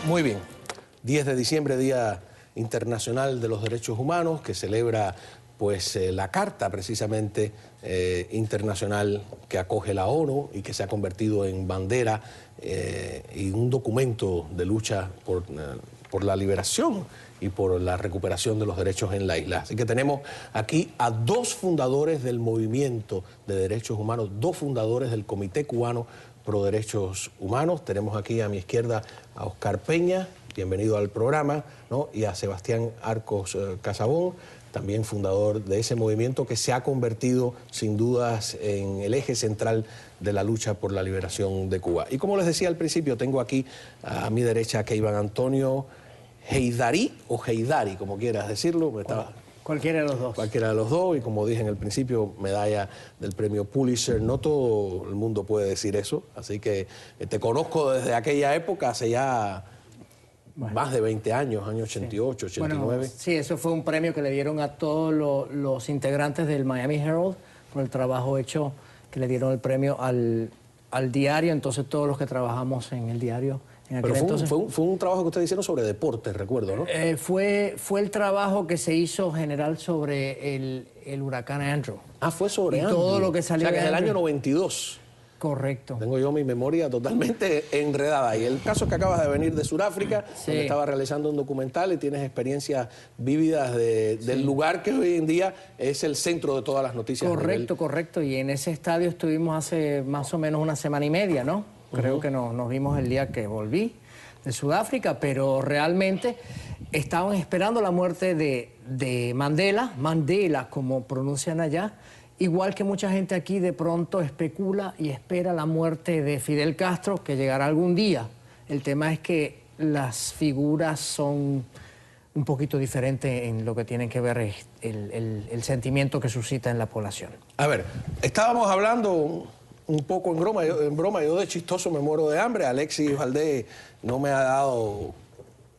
Muy bien. 10 de diciembre, Día Internacional de los Derechos Humanos, que celebra pues la carta precisamente internacional que acoge la ONU y que se ha convertido en bandera y un documento de lucha por la liberación y por la recuperación de los derechos en la isla. Así que tenemos aquí a dos fundadores del movimiento de derechos humanos, dos fundadores del Comité Cubano Pro Derechos Humanos. Tenemos aquí a mi izquierda a Oscar Peña, bienvenido al programa, ¿no? Y a Sebastián Arcos Casabón, también fundador de ese movimiento que se ha convertido sin dudas en el eje central de la lucha por la liberación de Cuba. Y como les decía al principio, tengo aquí a mi derecha a Keivan Antonio Heydari, o Heydari, como quieras decirlo. Cualquiera de los dos. Cualquiera de los dos, y como dije en el principio, medalla del premio Pulitzer. No todo el mundo puede decir eso, así que te conozco desde aquella época, hace ya más de 20 años, año 88, sí. 89. Bueno, sí, eso fue un premio que le dieron a todos los integrantes del Miami Herald por el trabajo hecho, que le dieron el premio al diario, entonces todos los que trabajamos en el diario. Pero fue un trabajo que ustedes hicieron sobre deportes, recuerdo, ¿no? Fue el trabajo que se hizo general sobre el huracán Andrew. Ah, fue sobre Andrew. Todo lo que salió. O sea, que de es del Andrew. año 92. Correcto. Tengo yo mi memoria totalmente enredada. Y el caso es que acabas de venir de Sudáfrica, sí, donde estabas realizando un documental y tienes experiencias vívidas del lugar que hoy en día es el centro de todas las noticias. Correcto, correcto. Y en ese estadio estuvimos hace más o menos una semana y media, ¿no? Creo que nos vimos el día que volví de Sudáfrica, pero realmente estaban esperando la muerte de Mandela, como pronuncian allá, igual que mucha gente aquí de pronto especula y espera la muerte de Fidel Castro, que llegará algún día. El tema es que las figuras son un poquito diferentes en lo que tienen que ver el sentimiento que suscita en la población. A ver, estábamos hablando un poco en broma, yo de chistoso me muero de hambre. Alexis Valdés no me ha dado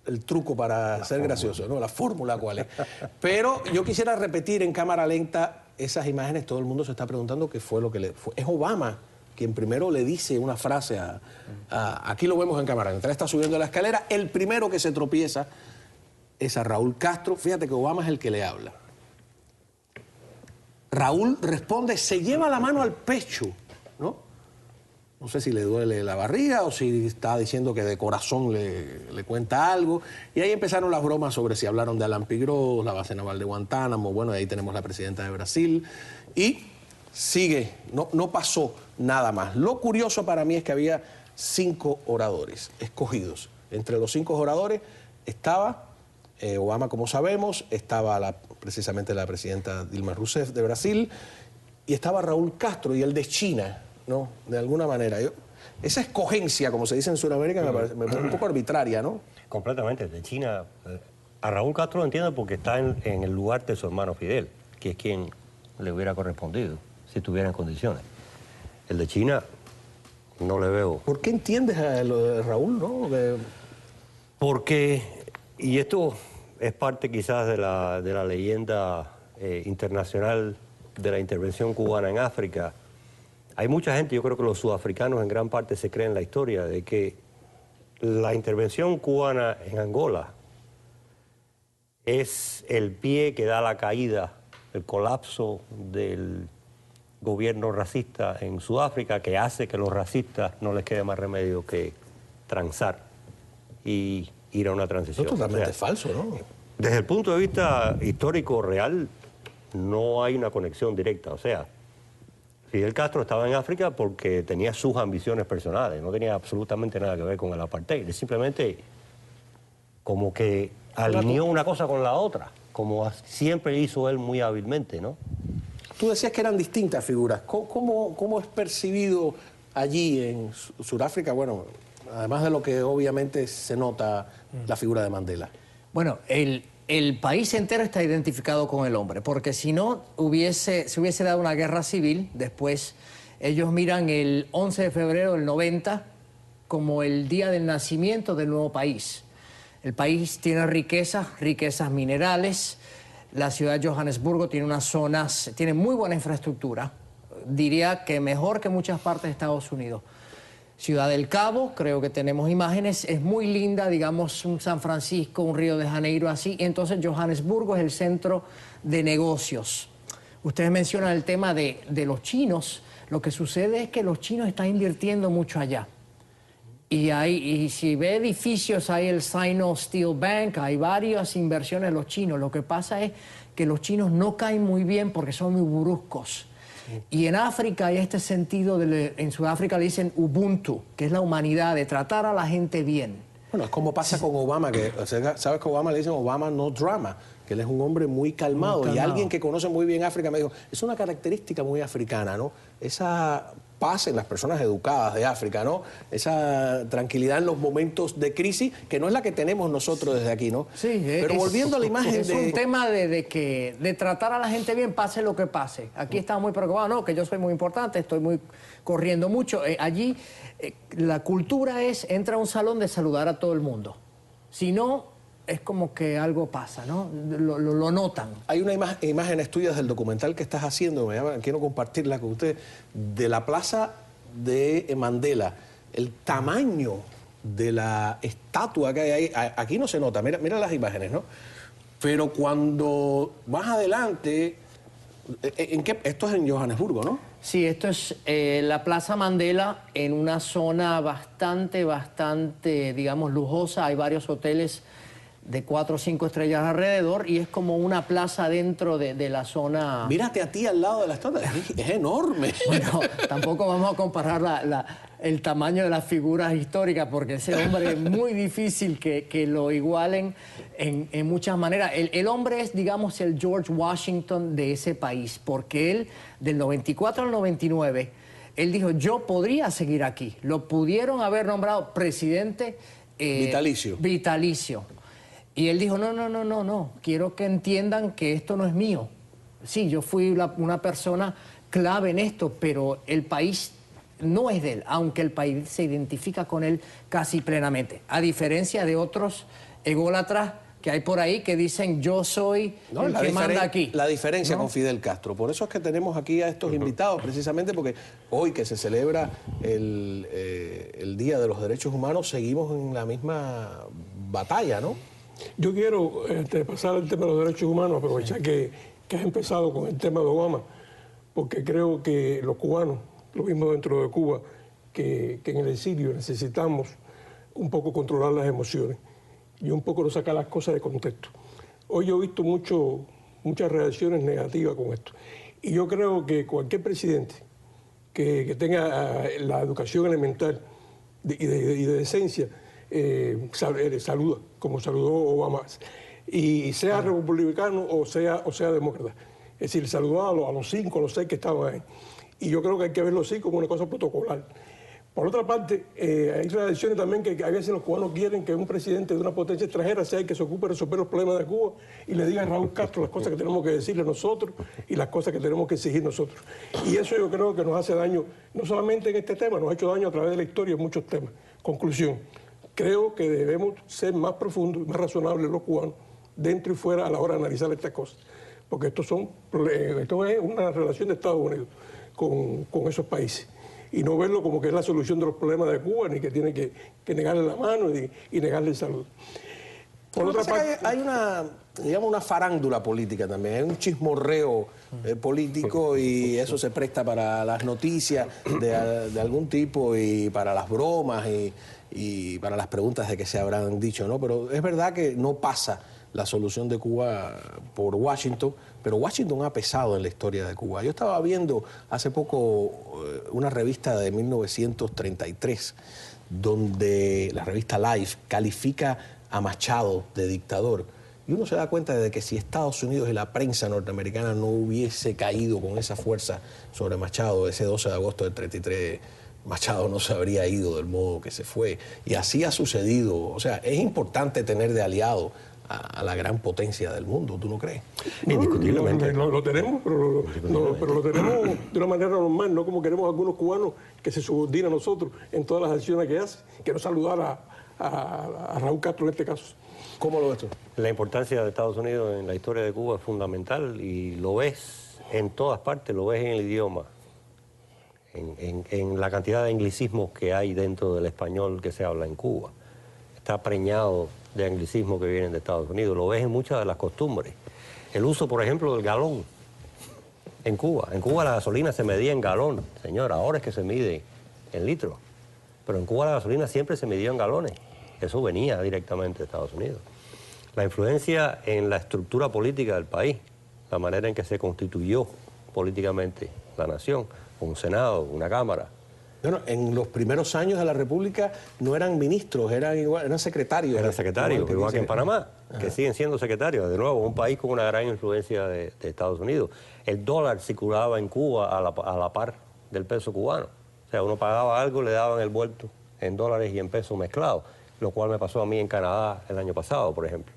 el truco para ser gracioso, ¿no? La fórmula cuál es. Pero yo quisiera repetir en cámara lenta esas imágenes. Todo el mundo se está preguntando qué fue lo que le fue. Es Obama quien primero le dice una frase aquí lo vemos en cámara lenta. Él está subiendo la escalera, el primero que se tropieza es a Raúl Castro. Fíjate que Obama es el que le habla. Raúl responde, se lleva la mano al pecho, ¿no? No sé si le duele la barriga o si está diciendo que de corazón le cuenta algo. Y ahí empezaron las bromas sobre si hablaron de Alan Pigros, la base naval de Guantánamo. Bueno, ahí tenemos la presidenta de Brasil. Y sigue, no pasó nada más. Lo curioso para mí es que había 5 oradores escogidos. Entre los 5 oradores estaba Obama, como sabemos, estaba precisamente la presidenta Dilma Rousseff de Brasil, y estaba Raúl Castro y el de China, ¿no? De alguna manera. Esa escogencia, como se dice en Sudamérica, me parece un poco arbitraria, ¿no? Completamente. De China, a Raúl Castro lo entiendo porque está en el lugar de su hermano Fidel, que es quien le hubiera correspondido, si estuviera en condiciones. El de China, no le veo. ¿Por qué entiendes lo de Raúl, no? Porque, y esto es parte quizás de la leyenda internacional de la intervención cubana en África. Hay mucha gente, yo creo que los sudafricanos en gran parte se creen la historia de que la intervención cubana en Angola es el pie que da la caída, el colapso del gobierno racista en Sudáfrica, que hace que los racistas no les quede más remedio que transar y ir a una transición. Es totalmente falso, ¿no? Desde el punto de vista histórico real, no hay una conexión directa. O sea, Fidel Castro estaba en África porque tenía sus ambiciones personales, no tenía absolutamente nada que ver con el apartheid. Es simplemente como que alineó una cosa con la otra, como siempre hizo él muy hábilmente, ¿no? Tú decías que eran distintas figuras. ¿Cómo es percibido allí en Sudáfrica? Bueno, además de lo que obviamente se nota la figura de Mandela. Bueno, el país entero está identificado con el hombre, porque si no se hubiese dado una guerra civil, después ellos miran el 11 de febrero del 90 como el día del nacimiento del nuevo país. El país tiene riquezas minerales, la ciudad de Johannesburgo tiene unas zonas, tiene muy buena infraestructura, diría que mejor que muchas partes de Estados Unidos. Ciudad del Cabo, creo que tenemos imágenes, es muy linda, digamos un San Francisco, un Río de Janeiro así. Entonces Johannesburgo es el centro de negocios. Ustedes mencionan el tema de los chinos. Lo que sucede es que los chinos están invirtiendo mucho allá. Y si ve edificios, hay el Sino-Steel Bank, hay varias inversiones de los chinos. Lo que pasa es que los chinos no caen muy bien porque son muy bruscos. Y en África hay este sentido, en Sudáfrica le dicen Ubuntu, que es la humanidad, de tratar a la gente bien. Bueno, es como pasa con Obama, que sabes que Obama le dicen Obama no drama, que él es un hombre muy calmado. Y alguien que conoce muy bien África me dijo, es una característica muy africana, ¿no? Esa paz en las personas educadas de África, ¿no? Esa tranquilidad en los momentos de crisis, que no es la que tenemos nosotros desde aquí, ¿no? Sí, pero volviendo a la imagen es un tema de tratar a la gente bien, pase lo que pase. Aquí estamos muy preocupados, no, que yo soy muy importante, estoy muy corriendo mucho. Allí la cultura es, entra a un salón de saludar a todo el mundo. Si no, es como que algo pasa, ¿no? Lo notan. Hay una imágenes tuyas del documental que estás haciendo, quiero compartirla con usted, de la plaza de Mandela. El tamaño de la estatua que hay ahí, aquí no se nota, mira las imágenes, ¿no? Pero cuando más adelante, esto es en Johannesburgo, ¿no? Sí, esto es la Plaza Mandela en una zona bastante, digamos, lujosa. Hay varios hoteles de 4 o 5 estrellas alrededor y es como una plaza dentro de la zona... Mírate a ti al lado de la estatua, es enorme. Bueno, tampoco vamos a comparar el tamaño de las figuras históricas porque ese hombre es muy difícil que lo igualen en muchas maneras. El hombre es, digamos, el George Washington de ese país porque él, del 94 al 99, él dijo, yo podría seguir aquí. Lo pudieron haber nombrado presidente... vitalicio. Y él dijo, no, quiero que entiendan que esto no es mío. Sí, yo fui una persona clave en esto, pero el país no es de él, aunque el país se identifica con él casi plenamente. A diferencia de otros ególatras que hay por ahí que dicen, yo soy el que manda aquí. La diferencia con Fidel Castro. Por eso es que tenemos aquí a estos invitados, precisamente porque hoy que se celebra el Día de los Derechos Humanos, seguimos en la misma batalla, ¿no? Yo quiero pasar al tema de los derechos humanos, aprovechar que has empezado con el tema de Obama, porque creo que los cubanos, lo mismo dentro de Cuba, que en el exilio necesitamos un poco controlar las emociones y un poco no sacar las cosas de contexto. Hoy yo he visto muchas reacciones negativas con esto. Y yo creo que cualquier presidente que tenga la educación elemental y de decencia, saluda, como saludó Obama, y sea republicano o sea demócrata. Es decir, saludó a los 5, a los 6 que estaban ahí. Y yo creo que hay que verlo así como una cosa protocolar. Por otra parte, hay reacciones también que a veces los cubanos quieren que un presidente de una potencia extranjera sea el que se ocupe de resolver los problemas de Cuba y le diga a Raúl Castro las cosas que tenemos que decirle nosotros y las cosas que tenemos que exigir nosotros. Y eso yo creo que nos hace daño, no solamente en este tema, nos ha hecho daño a través de la historia en muchos temas. Conclusión, creo que debemos ser más profundos y más razonables los cubanos, dentro y fuera, a la hora de analizar estas cosas. Porque esto es una relación de Estados Unidos con esos países. Y no verlo como que es la solución de los problemas de Cuba, ni que tiene que negarle la mano y negarle el salud. Por otra parte, hay una farándula política también, hay un chismorreo político y eso se presta para las noticias de algún tipo y para las bromas y para las preguntas de que se habrán dicho, ¿no? Pero es verdad que no pasa la solución de Cuba por Washington, pero Washington ha pesado en la historia de Cuba. Yo estaba viendo hace poco una revista de 1933, donde la revista Life califica a Machado de dictador. Y uno se da cuenta de que si Estados Unidos y la prensa norteamericana no hubiese caído con esa fuerza sobre Machado ese 12 de agosto del 33, Machado no se habría ido del modo que se fue. Y así ha sucedido. O sea, es importante tener de aliado a la gran potencia del mundo, ¿tú no crees? Indiscutiblemente. Lo tenemos, pero lo tenemos de una manera normal, no como queremos algunos cubanos que se subordinan a nosotros en todas las acciones que hacen. Quiero saludar a Raúl Castro en este caso. ¿Cómo lo ves tú? La importancia de Estados Unidos en la historia de Cuba es fundamental y lo ves en todas partes, lo ves en el idioma. en la cantidad de anglicismos que hay dentro del español que se habla en Cuba. Está preñado de anglicismos que vienen de Estados Unidos. Lo ves en muchas de las costumbres. El uso, por ejemplo, del galón en Cuba. En Cuba la gasolina se medía en galón, señor. Ahora es que se mide en litros. Pero en Cuba la gasolina siempre se midió en galones. Eso venía directamente de Estados Unidos. La influencia en la estructura política del país, la manera en que se constituyó políticamente la nación, un Senado, una Cámara. Bueno, en los primeros años de la República no eran ministros, eran secretarios. Eran secretarios, igual que en Panamá, que siguen siendo secretarios. De nuevo, un país con una gran influencia de Estados Unidos. El dólar circulaba en Cuba a la par del peso cubano. O sea, uno pagaba algo, le daban el vuelto en dólares y en pesos mezclados, lo cual me pasó a mí en Canadá el año pasado, por ejemplo,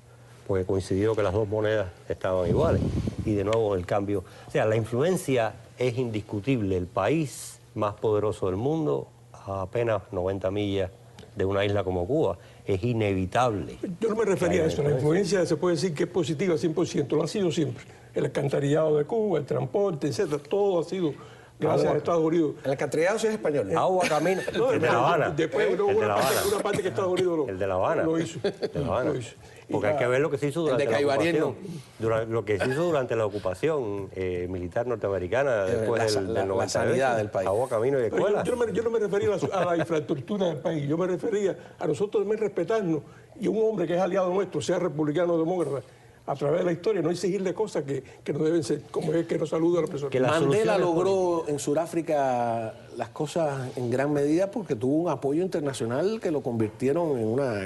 porque coincidió que las dos monedas estaban iguales. Y de nuevo el cambio. O sea, la influencia es indiscutible. El país más poderoso del mundo, a apenas 90 millas de una isla como Cuba, es inevitable. Yo no me refería a eso. La influencia se puede decir que es positiva 100%, lo ha sido siempre. El alcantarillado de Cuba, el transporte, etcétera, todo ha sido gracias a Estados Unidos. El alcantarillado sí es español. Agua, camino. No, el de La Habana. Después hubo una parte que Estados Unidos el de La Habana. lo hizo. De La Habana. Lo hizo. Porque hay que ver lo que se hizo durante la ocupación. Lo que se hizo durante la ocupación militar norteamericana después del 98. La sanidad del país. Agua, camino y escuela. Yo no me refería a la infraestructura del país, yo me refería a nosotros también respetarnos y un hombre que es aliado nuestro, sea republicano o demócrata, a través de la historia, no exigirle cosas que no deben ser, como es que nos saluda a la persona. Mandela logró en Sudáfrica las cosas en gran medida porque tuvo un apoyo internacional que lo convirtieron en una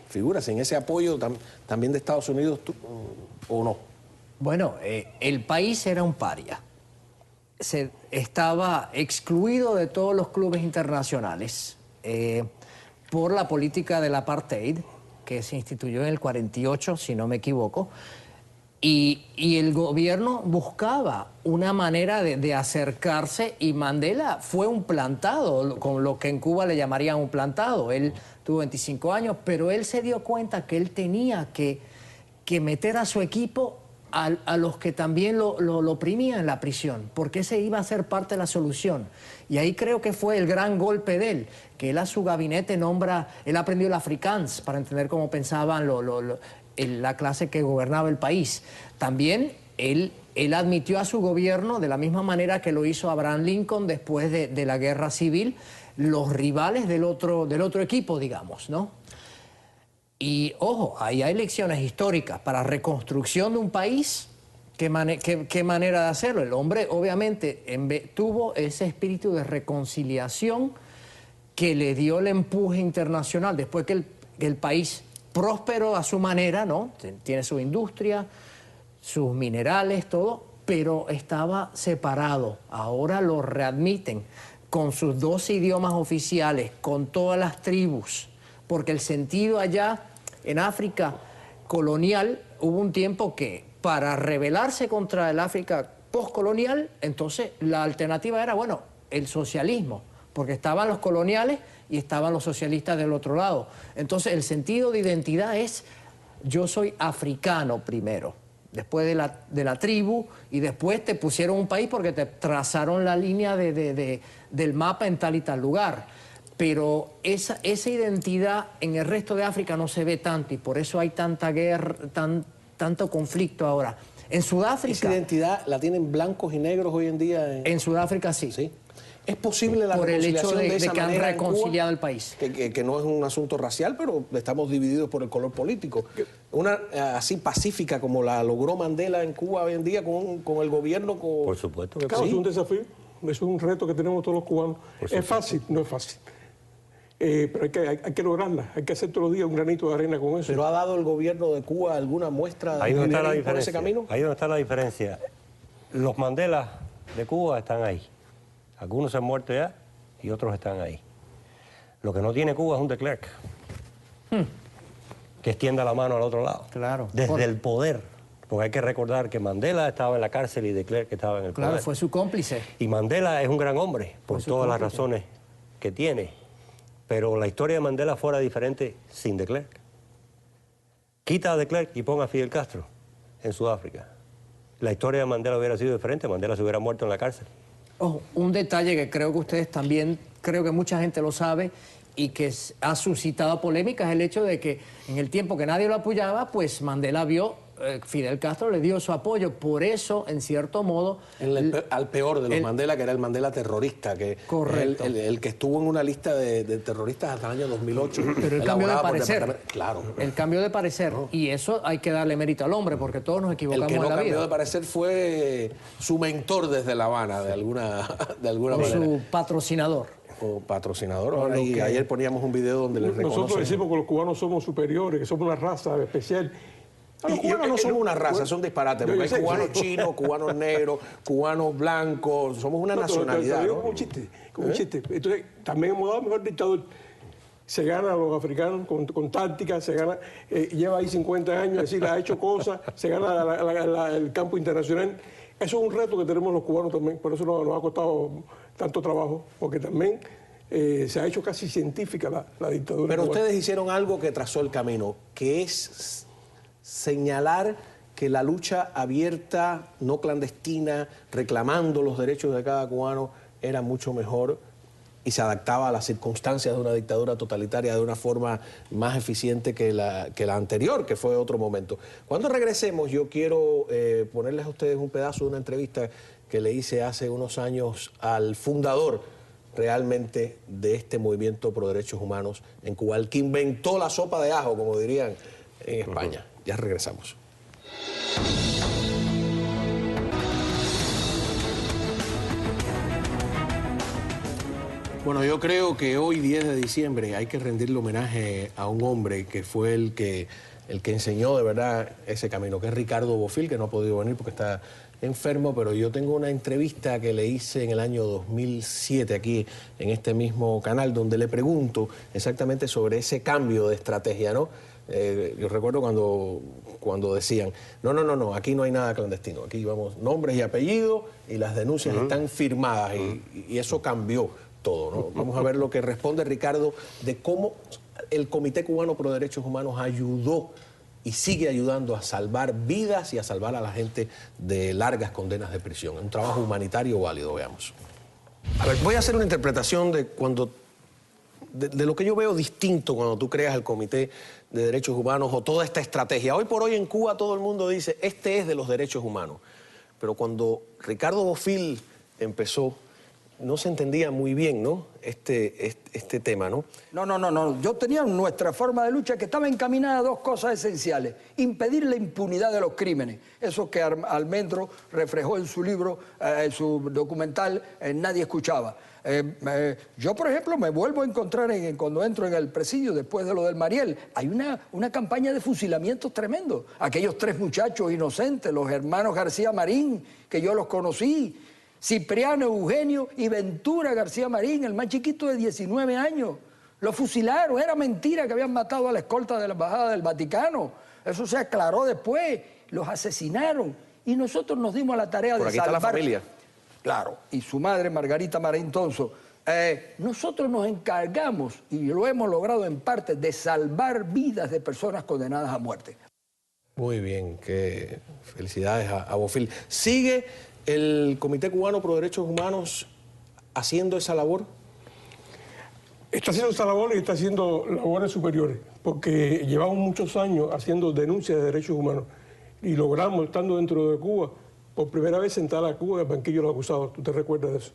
figura. Sin ese apoyo también de Estados Unidos, ¿o no? Bueno, el país era un paria. Estaba excluido de todos los clubes internacionales por la política del apartheid, que se instituyó en el 48, si no me equivoco, y el gobierno buscaba una manera de acercarse, y Mandela fue un plantado, con lo que en Cuba le llamarían un plantado. Él tuvo 25 años, pero él se dio cuenta que él tenía que meter a su equipo a los que también lo oprimían en la prisión, porque ese iba a ser parte de la solución. Y ahí creo que fue el gran golpe de él, que él a su gabinete él aprendió el afrikaans para entender cómo pensaban la clase que gobernaba el país. También él admitió a su gobierno, de la misma manera que lo hizo Abraham Lincoln después de la guerra civil, los rivales del otro equipo, digamos, ¿no? Y, ojo, ahí hay lecciones históricas para reconstrucción de un país. ¿Qué manera de hacerlo? El hombre, obviamente, tuvo ese espíritu de reconciliación que le dio el empuje internacional después que el país próspero a su manera, ¿no? Tiene su industria, sus minerales, todo, pero estaba separado. Ahora lo readmiten con sus 12 idiomas oficiales, con todas las tribus, porque el sentido allá en África colonial, hubo un tiempo que para rebelarse contra el África postcolonial, entonces la alternativa era, bueno, el socialismo, porque estaban los coloniales y estaban los socialistas del otro lado. Entonces el sentido de identidad es, yo soy africano primero, después de la tribu, y después te pusieron un país porque te trazaron la línea del mapa en tal y tal lugar. Pero esa identidad en el resto de África no se ve tanto, y por eso hay tanta guerra, tanto conflicto ahora. En Sudáfrica... ¿Esa identidad la tienen blancos y negros hoy en día? En Sudáfrica sí. ¿Sí? ¿Es posible la por el hecho reconciliación de esa que han manera reconciliado el país? Que no es un asunto racial, pero estamos divididos por el color político. Una así pacífica como la logró Mandela en Cuba hoy en día con el gobierno... Por supuesto que claro, sí. Es un desafío, es un reto que tenemos todos los cubanos. ¿Es fácil? No es fácil. Pero hay que lograrla, hay que hacer todos los días un granito de arena con eso. ¿Pero ha dado el gobierno de Cuba alguna muestra Ahí donde está la por ese camino? Ahí donde está la diferencia. Los Mandelas de Cuba están ahí. Algunos se han muerto ya y otros están ahí. Lo que no tiene Cuba es un de Klerk que extienda la mano al otro lado. Claro. Desde el poder. Porque hay que recordar que Mandela estaba en la cárcel y de Klerk estaba en el poder. Claro, fue su cómplice. Y Mandela es un gran hombre por todas las razones que tiene. Pero la historia de Mandela fuera diferente sin de Klerk. Quita a de Klerk y ponga a Fidel Castro en Sudáfrica. La historia de Mandela hubiera sido diferente. Mandela se hubiera muerto en la cárcel. Ojo, un detalle que creo que ustedes también, creo que mucha gente lo sabe y que ha suscitado polémica es el hecho de que en el tiempo que nadie lo apoyaba, pues Mandela vio, Fidel Castro le dio su apoyo. Por eso, en cierto modo... Al peor de los Mandela, que era el Mandela terrorista, que correcto. el que estuvo en una lista de terroristas hasta el año 2008. Pero el cambio de parecer. Claro. El cambio de parecer. Y eso hay que darle mérito al hombre, porque todos nos equivocamos en la vida. El que no cambió de parecer fue su mentor desde La Habana, de alguna manera. Su patrocinador. O patrocinador. Y ayer poníamos un video donde les reconocen. Nosotros decimos que los cubanos somos superiores, que somos una raza especial. Los cubanos no somos una raza, son disparates, porque hay cubanos chinos, cubanos negros, cubanos blancos, somos una nacionalidad. ¿No? Como un chiste. Entonces, también hemos dado mejor dictador. Se gana a los africanos con táctica, se gana, lleva ahí 50 años, es decir, ha hecho cosas, se gana el campo internacional. Eso es un reto que tenemos los cubanos también, por eso nos ha costado tanto trabajo, porque también se ha hecho casi científica la dictadura. Pero cubana. ustedes hicieron algo que trazó el camino, que es señalar que la lucha abierta, no clandestina, reclamando los derechos de cada cubano, era mucho mejor y se adaptaba a las circunstancias de una dictadura totalitaria de una forma más eficiente que la anterior, que fue otro momento. Cuando regresemos, yo quiero ponerles a ustedes un pedazo de una entrevista que le hice hace unos años al fundador realmente de este movimiento pro derechos humanos en Cuba, el que inventó la sopa de ajo, como dirían en España. Ya regresamos. Bueno, yo creo que hoy, 10 de diciembre, hay que rendirle homenaje a un hombre que fue el que enseñó de verdad ese camino, que es Ricardo Bofill, que no ha podido venir porque está enfermo, pero yo tengo una entrevista que le hice en el año 2007 aquí en este mismo canal, donde le pregunto exactamente sobre ese cambio de estrategia, ¿no? Yo recuerdo cuando decían, no, aquí no hay nada clandestino, aquí vamos nombres y apellidos y las denuncias están firmadas y eso cambió todo, ¿no? Vamos a ver lo que responde Ricardo de cómo el Comité Cubano Pro Derechos Humanos ayudó y sigue ayudando a salvar vidas y a salvar a la gente de largas condenas de prisión. Un trabajo humanitario válido, veamos. A ver, voy a hacer una interpretación de lo que yo veo distinto cuando tú creas el Comité de Derechos Humanos o toda esta estrategia. Hoy por hoy en Cuba todo el mundo dice, este es de los derechos humanos. Pero cuando Ricardo Bofill empezó, no se entendía muy bien, ¿no? Este tema, ¿no? No. Yo tenía nuestra forma de lucha que estaba encaminada a dos cosas esenciales. Impedir la impunidad de los crímenes. Eso que Almendro reflejó en su libro, en su documental, Nadie Escuchaba. Yo, por ejemplo, me vuelvo a encontrar cuando entro en el presidio después de lo del Mariel. Hay una campaña de fusilamientos tremendo. Aquellos 3 muchachos inocentes, los hermanos García Marín, que yo los conocí, Cipriano, Eugenio y Ventura García Marín, el más chiquito de 19 años. Lo fusilaron, era mentira que habían matado a la escolta de la Embajada del Vaticano. Eso se aclaró después, los asesinaron. Y nosotros nos dimos a la tarea de salvar... Por aquí está la familia. Claro, y su madre, Margarita Marín Tonso. Nosotros nos encargamos, y lo hemos logrado en parte, de salvar vidas de personas condenadas a muerte. Muy bien, que felicidades a Bofill. ¿Sigue el Comité Cubano Pro Derechos Humanos haciendo esa labor? Está haciendo esa labor y está haciendo labores superiores, porque llevamos muchos años haciendo denuncias de derechos humanos y logramos, estando dentro de Cuba, por primera vez sentar a Cuba en el banquillo de los acusados. ¿Tú te recuerdas de eso?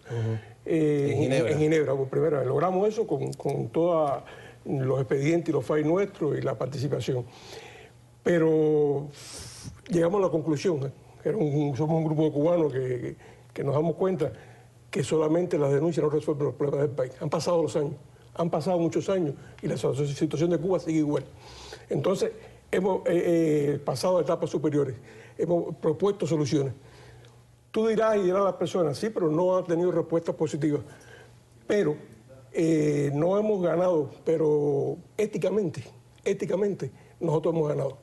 En Ginebra, por primera vez. Logramos eso con todos los expedientes y los files nuestros y la participación. Pero llegamos a la conclusión, somos un grupo de cubanos que nos damos cuenta que solamente las denuncias no resuelven los problemas del país. Han pasado los años, han pasado muchos años y la situación de Cuba sigue igual. Entonces, hemos pasado a etapas superiores, hemos propuesto soluciones. Tú dirás y dirán las personas, sí, pero no han tenido respuestas positivas. Pero no hemos ganado, pero éticamente nosotros hemos ganado.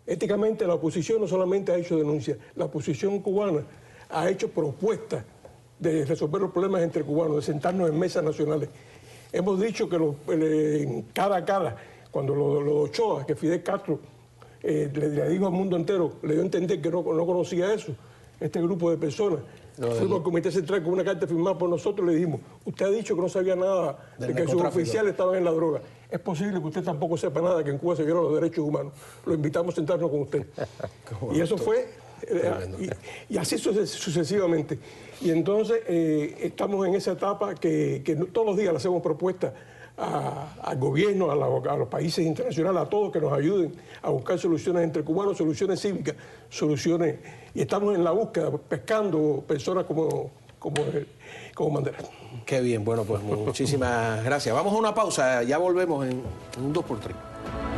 Éticamente la oposición no solamente ha hecho denuncias, la oposición cubana ha hecho propuestas de resolver los problemas entre cubanos, de sentarnos en mesas nacionales. Hemos dicho que en cada, cuando lo de Ochoa, que Fidel Castro le dijo al mundo entero, le dio a entender que no conocía eso, este grupo de personas. Fuimos al Comité Central con una carta firmada por nosotros, le dijimos, usted ha dicho que no sabía nada de que sus oficiales estaban en la droga. Es posible que usted tampoco sepa nada que en Cuba se violan los derechos humanos. Lo invitamos a sentarnos con usted. Y eso fue, y así sucesivamente. Y entonces estamos en esa etapa que todos los días le hacemos propuestas al gobierno, a los países internacionales, a todos que nos ayuden a buscar soluciones entre cubanos, soluciones cívicas, soluciones. Y estamos en la búsqueda, pescando personas como Mandela. Qué bien, bueno, pues muchísimas gracias. Vamos a una pausa, ya volvemos en un 2x3.